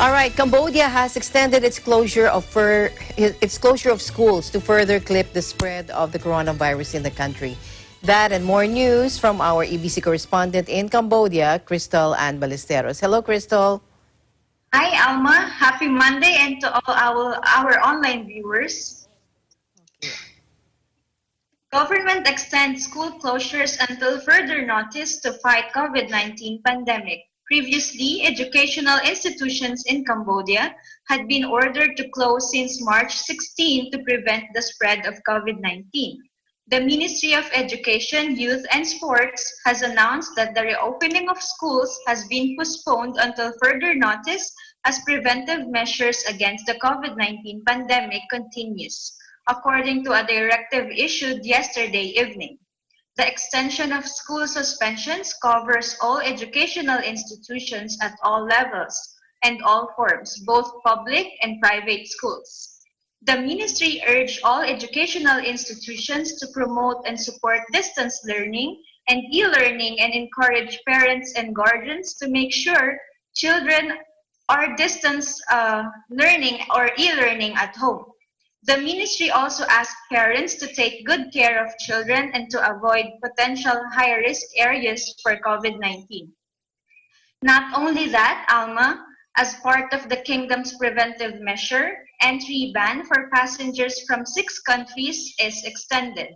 All right, Cambodia has extended its closure of schools to further clip the spread of the coronavirus in the country. That and more news from our EBC correspondent in Cambodia, Crystal Ann Ballesteros. Hello, Crystal. Hi, Alma. Happy Monday, and to all our online viewers. Government extends school closures until further notice to fight COVID-19 pandemic. Previously, educational institutions in Cambodia had been ordered to close since March 16 to prevent the spread of COVID-19. The Ministry of Education, Youth and Sports has announced that the reopening of schools has been postponed until further notice as preventive measures against the COVID-19 pandemic continues, according to a directive issued yesterday evening. The extension of school suspensions covers all educational institutions at all levels and all forms, both public and private schools. The ministry urged all educational institutions to promote and support distance learning and e-learning and encourage parents and guardians to make sure children are distance learning or e-learning at home. The ministry also asked parents to take good care of children and to avoid potential high-risk areas for COVID-19. Not only that, Alma, as part of the kingdom's preventive measure, entry ban for passengers from 6 countries is extended.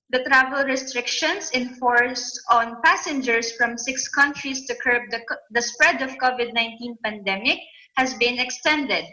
The travel restrictions enforced on passengers from 6 countries to curb the spread of COVID-19 pandemic has been extended.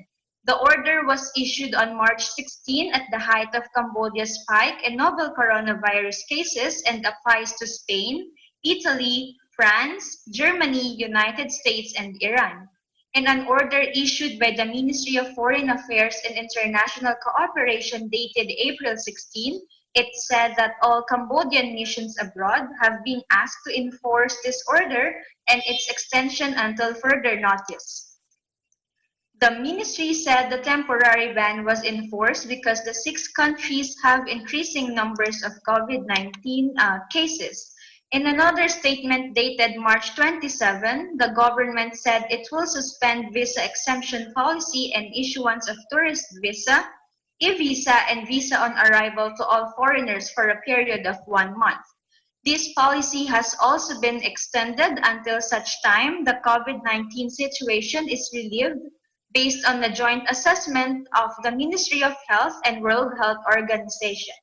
The order was issued on March 16 at the height of Cambodia's spike in novel coronavirus cases and applies to Spain, Italy, France, Germany, United States, and Iran. In an order issued by the Ministry of Foreign Affairs and International Cooperation dated April 16, it said that all Cambodian missions abroad have been asked to enforce this order and its extension until further notice. The ministry said the temporary ban was enforced because the 6 countries have increasing numbers of COVID-19 cases. In another statement dated March 27, the government said it will suspend visa exemption policy and issuance of tourist visa, e-visa, and visa on arrival to all foreigners for a period of 1 month. This policy has also been extended until such time the COVID-19 situation is relieved based on the joint assessment of the Ministry of Health and World Health Organization.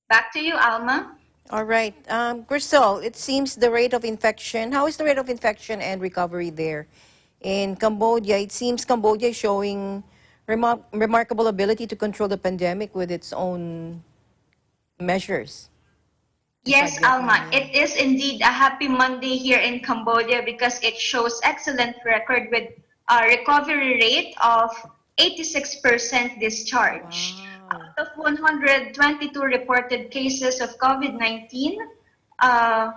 Back to you, Alma. All right. Crystal, it seems how is the rate of infection and recovery there in Cambodia? It seems Cambodia is showing remarkable ability to control the pandemic with its own measures. If I Yes, get my Alma, it is indeed a happy Monday here in Cambodia because it shows excellent record with a recovery rate of 86% discharge. Wow. Out of 122 reported cases of COVID-19, uh,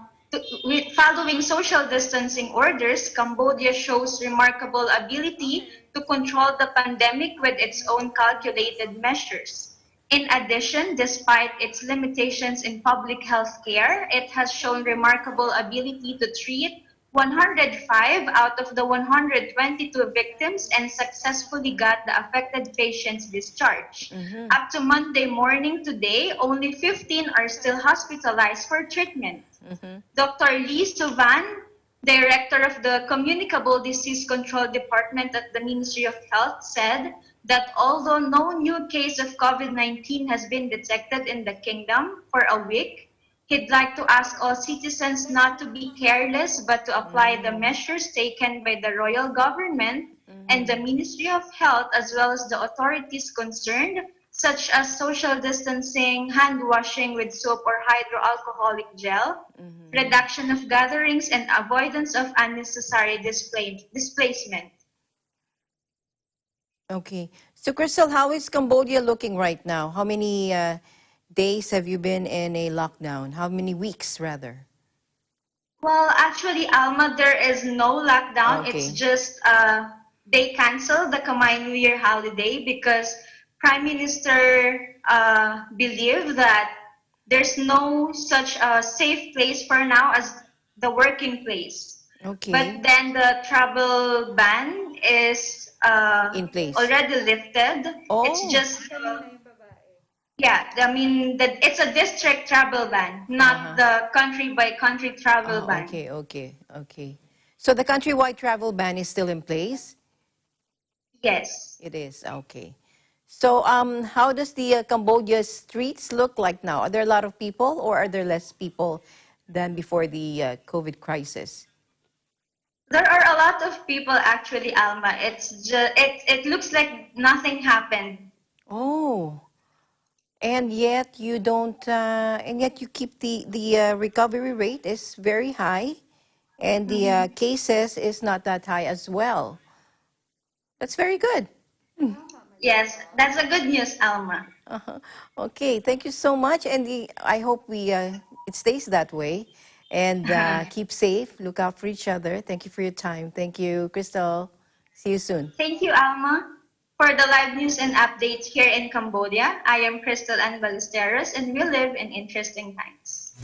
following social distancing orders, Cambodia shows remarkable ability to control the pandemic with its own calculated measures. In addition, despite its limitations in public health care, it has shown remarkable ability to treat 105 out of the 122 victims and successfully got the affected patients discharged. Mm-hmm. Up to Monday morning today, only 15 are still hospitalized for treatment. Mm-hmm. Dr. Lee Suvan, Director of the Communicable Disease Control Department at the Ministry of Health, said that although no new case of COVID-19 has been detected in the kingdom for a week, he'd like to ask all citizens not to be careless but to apply the measures taken by the royal government and the Ministry of Health as well as the authorities concerned, such as social distancing, hand washing with soap or hydroalcoholic gel, reduction of gatherings, and avoidance of unnecessary displacement. Okay. So, Crystal, how is Cambodia looking right now? How many days have you been in a lockdown? How many weeks, rather? Well, actually, Alma, there is no lockdown. It's Okay. just they canceled the Khmer New Year holiday because Prime Minister believed that there's no such a safe place for now as the working place. But Okay. then the travel ban is in place. already lifted. It's Oh, just yeah, I mean that it's a district travel ban, not uh-huh. the country by country travel Ah, ban. okay, okay, okay. So the countrywide travel ban is still in place? Yes. It is, okay. So how does the Cambodia streets look like now? Are there a lot of people or are there less people than before the COVID crisis? There are a lot of people actually, Alma. It looks like nothing happened. Oh, and yet you don't, and yet you keep the recovery rate is very high, and the Mhm. cases is not that high as well. That's very good. Yes, that's a good news, Alma. Uh-huh. Okay, thank you so much, and I hope we it stays that way. And keep safe. Look out for each other. Thank you for your time. Thank you, Crystal. See you soon. Thank you, Alma. For the live news and updates here in Cambodia, I am Crystal Ann Ballesteros and we live in interesting times.